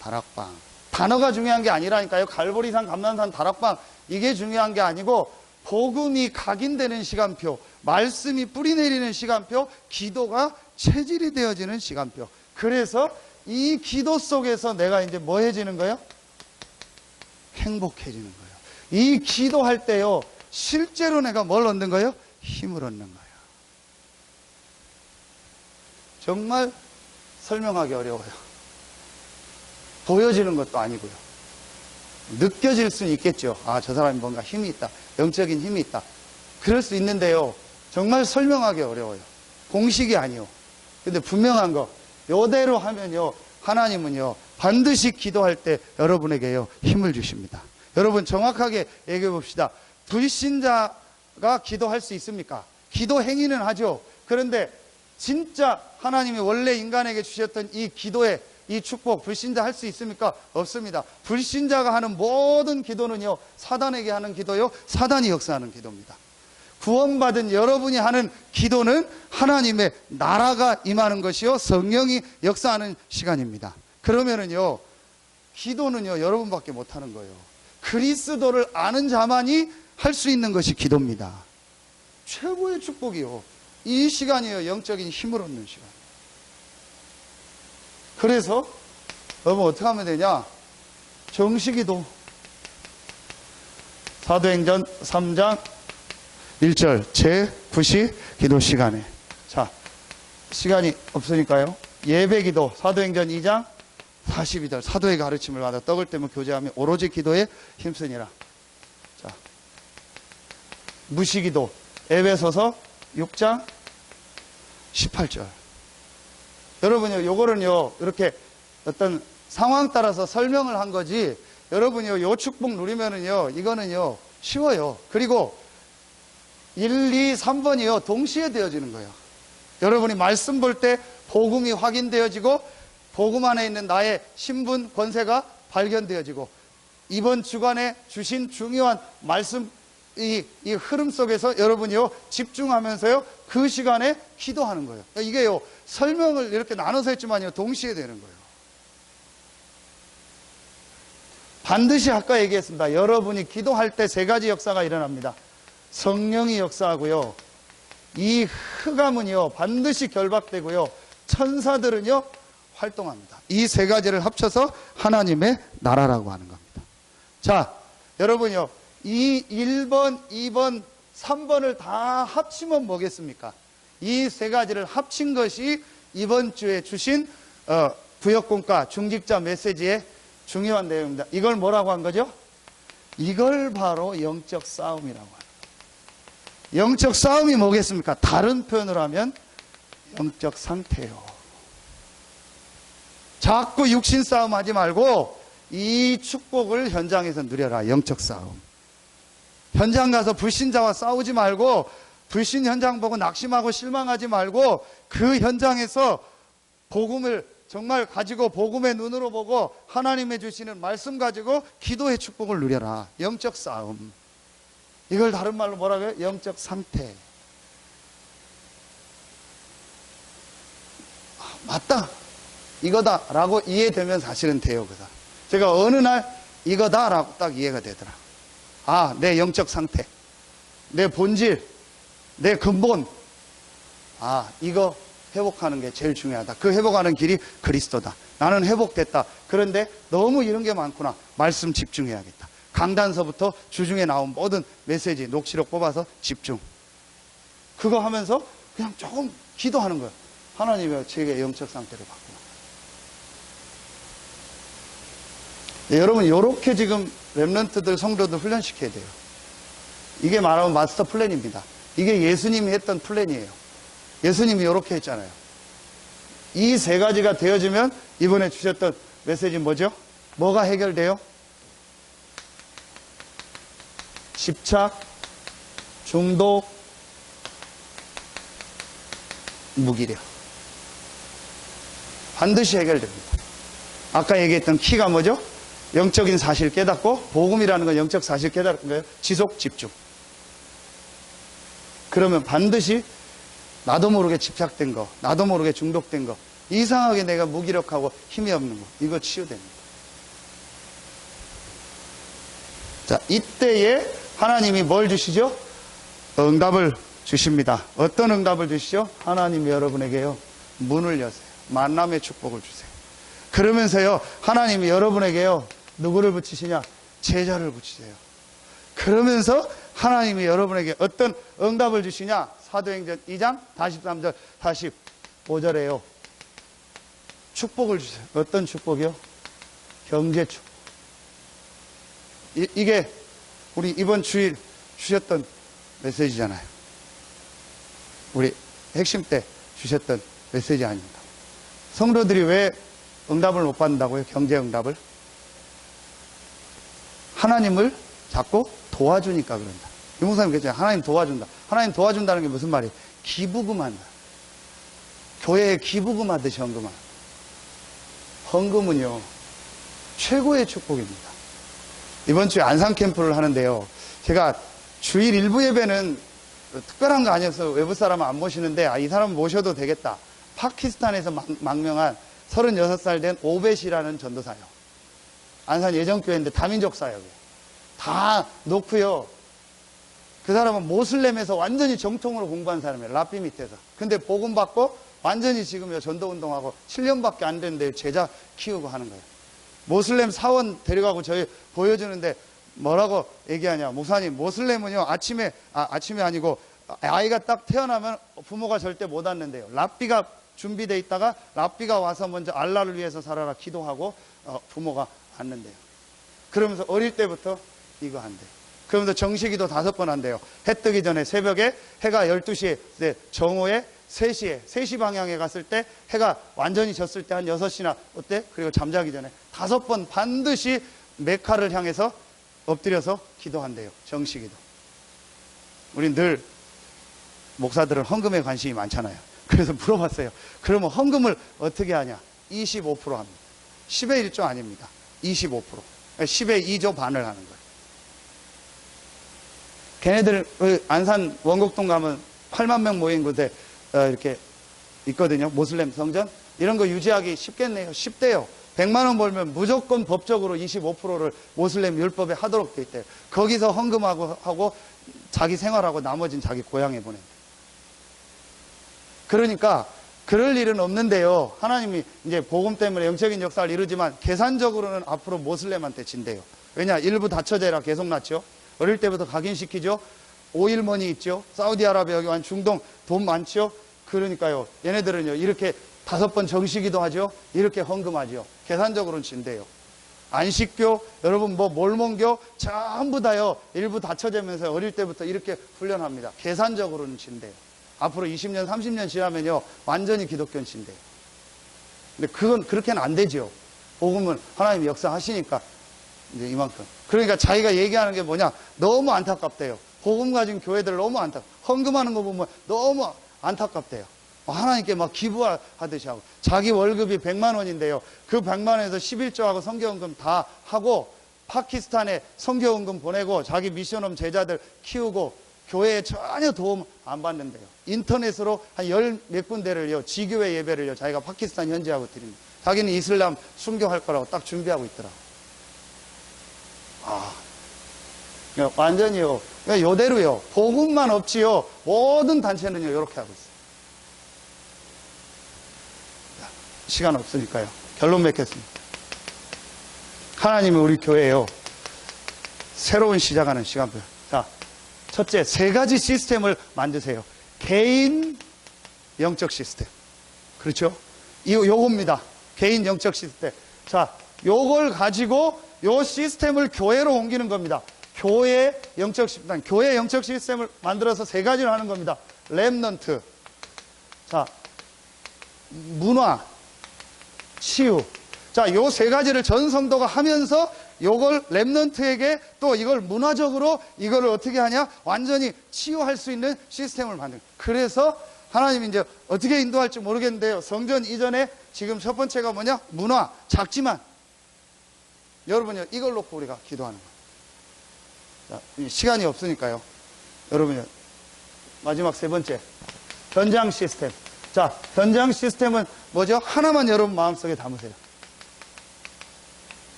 다락방. 단어가 중요한 게 아니라니까요. 갈보리산, 감난산, 다락방. 이게 중요한 게 아니고, 복음이 각인되는 시간표, 말씀이 뿌리내리는 시간표, 기도가 체질이 되어지는 시간표. 그래서 이 기도 속에서 내가 이제 뭐 해지는 거예요? 행복해지는 거예요. 이 기도할 때요, 실제로 내가 뭘 얻는 거예요? 힘을 얻는 거예요. 정말 설명하기 어려워요. 보여지는 것도 아니고요. 느껴질 수는 있겠죠. 아, 저 사람이 뭔가 힘이 있다. 영적인 힘이 있다. 그럴 수 있는데요, 정말 설명하기 어려워요. 공식이 아니요. 근데 분명한 거, 요대로 하면요, 하나님은요, 반드시 기도할 때 여러분에게요, 힘을 주십니다. 여러분, 정확하게 얘기해 봅시다. 불신자가 기도할 수 있습니까? 기도 행위는 하죠. 그런데 진짜 하나님이 원래 인간에게 주셨던 이 기도의 이 축복, 불신자 할 수 있습니까? 없습니다. 불신자가 하는 모든 기도는요, 사단에게 하는 기도요, 사단이 역사하는 기도입니다. 구원받은 여러분이 하는 기도는 하나님의 나라가 임하는 것이요, 성령이 역사하는 시간입니다. 그러면은요, 기도는요, 여러분밖에 못하는 거예요. 그리스도를 아는 자만이 할 수 있는 것이 기도입니다. 최고의 축복이요. 이 시간이요, 영적인 힘을 얻는 시간. 그래서 여러분 어떻게 하면 되냐? 정시기도. 사도행전 3장 1절 제9시 기도 시간에. 자, 시간이 없으니까요, 예배기도. 사도행전 2장 42절 사도의 가르침을 받아 떡을 떼며 교제하며 오로지 기도에 힘쓰니라. 자, 무시기도. 에베소서 6장 18절. 여러분요, 요거는요, 이렇게 어떤 상황 따라서 설명을 한 거지, 여러분요, 요 축복 누리면은요, 이거는요, 쉬워요. 그리고 1, 2, 3번이요, 동시에 되어지는 거예요. 여러분이 말씀 볼 때 복음이 확인되어지고, 복음 안에 있는 나의 신분, 권세가 발견되어지고, 이번 주간에 주신 중요한 말씀, 이 흐름 속에서 여러분이요, 집중하면서요, 그 시간에 기도하는 거예요. 이게요, 설명을 이렇게 나눠서 했지만요, 동시에 되는 거예요. 반드시 아까 얘기했습니다. 여러분이 기도할 때 세 가지 역사가 일어납니다. 성령이 역사하고요, 이 흑암은요, 반드시 결박되고요, 천사들은요, 활동합니다. 이 세 가지를 합쳐서 하나님의 나라라고 하는 겁니다. 자, 여러분요, 이 1번, 2번, 3번을 다 합치면 뭐겠습니까? 이 세 가지를 합친 것이 이번 주에 주신 부역공과 중직자 메시지의 중요한 내용입니다. 이걸 뭐라고 한 거죠? 이걸 바로 영적 싸움이라고 합니다. 영적 싸움이 뭐겠습니까? 다른 표현으로 하면 영적 상태요. 자꾸 육신 싸움 하지 말고 이 축복을 현장에서 누려라. 영적 싸움. 현장 가서 불신자와 싸우지 말고, 불신 현장 보고 낙심하고 실망하지 말고, 그 현장에서 복음을 정말 가지고 복음의 눈으로 보고 하나님의 주시는 말씀 가지고 기도의 축복을 누려라. 영적 싸움. 이걸 다른 말로 뭐라고 해요? 영적 상태. 맞다, 이거다 라고 이해되면 사실은 돼요. 그다 제가 어느 날 이거다 라고 딱 이해가 되더라. 아, 내 영적 상태, 내 본질, 내 근본, 아, 이거 회복하는 게 제일 중요하다. 그 회복하는 길이 그리스도다. 나는 회복됐다. 그런데 너무 이런 게 많구나. 말씀 집중해야겠다. 강단서부터 주중에 나온 모든 메시지 녹취록 뽑아서 집중. 그거 하면서 그냥 조금 기도하는 거예요. 하나님의 제게 영적 상태를 바꾸라. 네, 여러분, 이렇게 지금 렘넌트들, 성도들 훈련시켜야 돼요. 이게 말하면 마스터 플랜입니다. 이게 예수님이 했던 플랜이에요. 예수님이 이렇게 했잖아요. 이 세 가지가 되어지면 이번에 주셨던 메시지 뭐죠? 뭐가 해결돼요? 집착, 중독, 무기력. 반드시 해결됩니다. 아까 얘기했던 키가 뭐죠? 영적인 사실 깨닫고, 복음이라는 건 영적 사실 깨닫는 거예요. 지속, 집중. 그러면 반드시 나도 모르게 집착된 거, 나도 모르게 중독된 거, 이상하게 내가 무기력하고 힘이 없는 거, 이거 치유됩니다. 자, 이때에 하나님이 뭘 주시죠? 응답을 주십니다. 어떤 응답을 주시죠? 하나님이 여러분에게요, 문을 여세요. 만남의 축복을 주세요. 그러면서요, 하나님이 여러분에게요, 누구를 붙이시냐? 제자를 붙이세요. 그러면서 하나님이 여러분에게 어떤 응답을 주시냐? 사도행전 2장 43절 45절에요. 축복을 주세요. 어떤 축복이요? 경제 축복. 이게 우리 이번 주일 주셨던 메시지잖아요. 우리 핵심 때 주셨던 메시지 아닙니다. 성도들이 왜 응답을 못 받는다고요? 경제 응답을? 하나님을 자꾸 도와주니까 그런다. 이 목사님 그랬잖아요. 하나님 도와준다. 하나님 도와준다는 게 무슨 말이에요? 기부금 한다. 교회에 기부금 하듯이 헌금한다. 헌금은요, 최고의 축복입니다. 이번 주에 안산 캠프를 하는데요, 제가 주일 일부 예배는 특별한 거 아니어서 외부 사람은 안 모시는데, 이 사람 모셔도 되겠다. 파키스탄에서 망명한 36살 된 오벳이라는 전도사요. 안산 예정교회인데 다민족 사역이에요. 다 놓고요, 그 사람은 모슬렘에서 완전히 정통으로 공부한 사람이에요. 라삐 밑에서. 근데 복음 받고 완전히 지금 전도운동하고 7년밖에 안 됐는데 제자 키우고 하는 거예요. 모슬렘 사원 데려가고 저희 보여주는데 뭐라고 얘기하냐? 목사님, 모슬렘은요, 아침에 아니고 아이가 딱 태어나면 부모가 절대 못 앉는데요. 랍비가 준비되어 있다가 랍비가 와서 먼저 알라를 위해서 살아라 기도하고 부모가 앉는데요. 그러면서 어릴 때부터 이거 한대요. 그러면서 정시기도 5번 한대요. 해 뜨기 전에 새벽에 해가 12시에 정오에 3시 방향에 갔을 때 해가 완전히 졌을 때 한 6시나 어때? 그리고 잠자기 전에 5번 반드시 메카를 향해서 엎드려서 기도한대요. 정식기도. 우린 늘 목사들은 헌금에 관심이 많잖아요. 그래서 물어봤어요. 그러면 헌금을 어떻게 하냐? 25% 합니다. 10의 1조 아닙니다. 25%. 10의 2조 반을 하는 거예요. 걔네들 안산 원곡동 가면 8만 명 모인 곳에 이렇게 있거든요. 모슬렘 성전. 이런 거 유지하기 쉽겠네요. 쉽대요. 100만 원 벌면 무조건 법적으로 25%를 모슬렘 율법에 하도록 돼 있대요. 거기서 헌금하고 자기 생활하고 나머지는 자기 고향에 보낸대요. 그러니까 그럴 일은 없는데요. 하나님이 이제 복음 때문에 영적인 역사를 이루지만 계산적으로는 앞으로 모슬렘한테 진대요. 왜냐? 일부 다처제라 계속 났죠. 어릴 때부터 각인시키죠. 오일머니 있죠. 사우디아라비아 여기 완 중동 돈 많죠. 그러니까요. 얘네들은요. 이렇게 5번 정시기도 하죠. 이렇게 헌금하죠. 계산적으로는 진대요. 안식교, 여러분 뭐 몰몬교 전부 다요. 일부 다처제면서 어릴 때부터 이렇게 훈련합니다. 계산적으로는 진대요. 앞으로 20년, 30년 지나면요. 완전히 기독교는 진대요. 근데 그건 그렇게는 안 되죠. 복음은 하나님이 역사하시니까 이제 이만큼. 그러니까 자기가 얘기하는 게 뭐냐? 너무 안타깝대요. 복음 가진 교회들 너무 헌금하는 거 보면 너무 안타깝대요. 하나님께 막 기부하듯이 하고. 자기 월급이 100만 원인데요. 그 100만 원에서 11조하고 선교헌금 다 하고 파키스탄에 선교헌금 보내고 자기 미션홈 제자들 키우고 교회에 전혀 도움 안 받는데요. 인터넷으로 한 10몇 군데를요. 지교회 예배를요. 자기가 파키스탄 현지하고 드립니다. 자기는 이슬람 순교할 거라고 딱 준비하고 있더라고요. 완전히요. 요대로요. 복음만 없지요. 모든 단체는요. 이렇게 하고 있어요. 시간 없으니까요. 결론 맺겠습니다. 하나님은 우리 교회에요. 새로운 시작하는 시간표. 자, 첫째, 3가지 시스템을 만드세요. 개인 영적 시스템. 그렇죠? 요겁니다. 개인 영적 시스템. 자, 요걸 가지고 요 시스템을 교회로 옮기는 겁니다. 교회 영적 시스템. 교회 영적 시스템을 만들어서 3가지를 하는 겁니다. 렘넌트. 자, 문화. 치유. 자, 요 3가지를 전 성도가 하면서 요걸 렘넌트에게 또 이걸 문화적으로 이거를 어떻게 하냐? 완전히 치유할 수 있는 시스템을 만든. 그래서 하나님이 이제 어떻게 인도할지 모르겠는데요. 성전 이전에 지금 첫 번째가 뭐냐? 문화. 작지만 여러분요, 이걸 놓고 우리가 기도하는 거예요. 자, 시간이 없으니까요. 여러분요, 마지막 3번째. 현장 시스템. 자, 현장 시스템은 뭐죠? 하나만 여러분 마음속에 담으세요.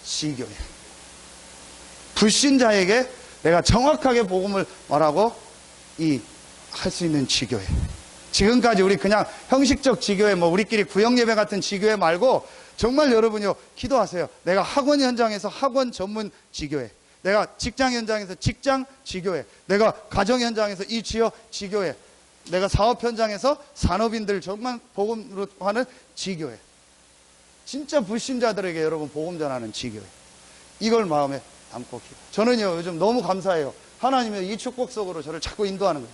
지교회. 불신자에게 내가 정확하게 복음을 말하고 할 수 있는 지교회. 지금까지 우리 그냥 형식적 지교회, 뭐 우리끼리 구역예배 같은 지교회 말고 정말 여러분요, 기도하세요. 내가 학원 현장에서 학원 전문 지교회. 내가 직장 현장에서 직장 지교회. 내가 가정 현장에서 이 지역 지교회. 내가 사업 현장에서 산업인들 정말 복음으로 하는 지교회. 진짜 불신자들에게 여러분 복음 전하는 지교회. 이걸 마음에 담고 기도. 저는요, 요즘 너무 감사해요. 하나님의 이 축복 속으로 저를 자꾸 인도하는 거죠.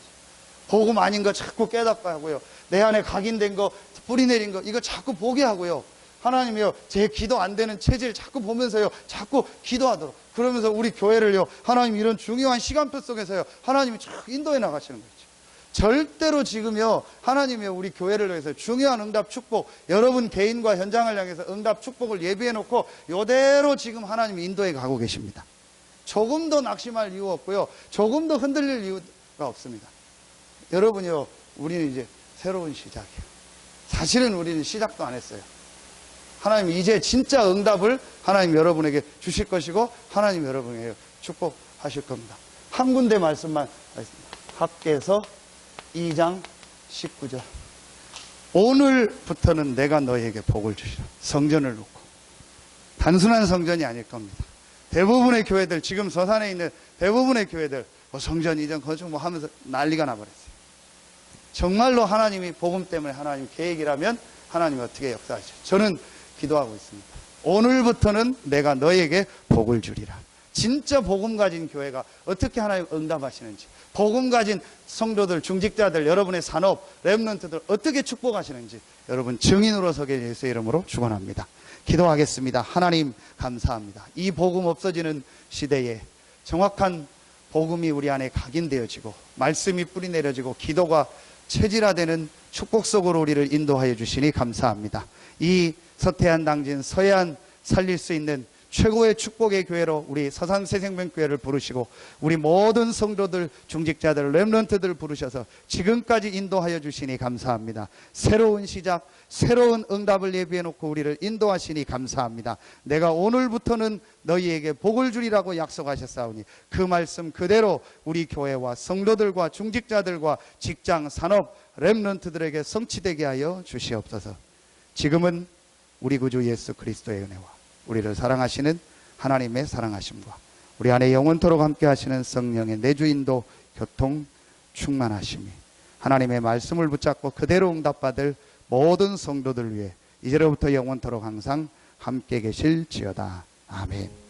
복음 아닌 거 자꾸 깨닫게 하고요. 내 안에 각인된 거, 뿌리 내린 거, 이거 자꾸 보게 하고요. 하나님이요, 제 기도 안 되는 체질 자꾸 보면서요, 자꾸 기도하도록. 그러면서 우리 교회를요, 하나님 이런 중요한 시간표 속에서요, 하나님이 쭉 인도해 나가시는 거죠. 절대로 지금요, 하나님이요, 우리 교회를 위해서 중요한 응답 축복, 여러분 개인과 현장을 향해서 응답 축복을 예비해 놓고, 이대로 지금 하나님이 인도해 가고 계십니다. 조금도 낙심할 이유 없고요, 조금도 흔들릴 이유가 없습니다. 여러분이요, 우리는 이제 새로운 시작이에요. 사실은 우리는 시작도 안 했어요. 하나님 이제 진짜 응답을 하나님 여러분에게 주실 것이고, 하나님 여러분에게 축복하실 겁니다. 한 군데 말씀만 하겠습니다. 학개서 2장 19절. 오늘부터는 내가 너희에게 복을 주시라. 성전을 놓고. 단순한 성전이 아닐 겁니다. 대부분의 교회들, 지금 서산에 있는 대부분의 교회들, 성전 이전 건축 뭐 하면서 난리가 나버렸어요. 정말로 하나님이 복음 때문에 하나님 계획이라면 하나님이 어떻게 역사하시죠? 저는 기도하고 있습니다. 오늘부터는 내가 너희에게 복을 주리라. 진짜 복음 가진 교회가 어떻게 하나님 응답하시는지, 복음 가진 성도들, 중직자들, 여러분의 산업, 렘넌트들 어떻게 축복하시는지 여러분 증인으로 서게 예수의 이름으로 축원합니다. 기도하겠습니다. 하나님 감사합니다. 이 복음 없어지는 시대에 정확한 복음이 우리 안에 각인되어지고 말씀이 뿌리내려지고 기도가 체질화되는 축복 속으로 우리를 인도하여 주시니 감사합니다. 이 서태한 당진 서해안 살릴 수 있는 최고의 축복의 교회로 우리 서산 새생명교회를 부르시고 우리 모든 성도들, 중직자들, 렘넌트들 부르셔서 지금까지 인도하여 주시니 감사합니다. 새로운 시작, 새로운 응답을 예비해 놓고 우리를 인도하시니 감사합니다. 내가 오늘부터는 너희에게 복을 주리라고 약속하셨사오니 그 말씀 그대로 우리 교회와 성도들과 중직자들과 직장, 산업, 렘넌트들에게 성취되게 하여 주시옵소서. 지금은 우리 구주 예수 그리스도의 은혜와 우리를 사랑하시는 하나님의 사랑하심과 우리 안에 영원토록 함께 하시는 성령의 내주인도 교통 충만하심이 하나님의 말씀을 붙잡고 그대로 응답받을 모든 성도들 위해 이제로부터 영원토록 항상 함께 계실지어다. 아멘.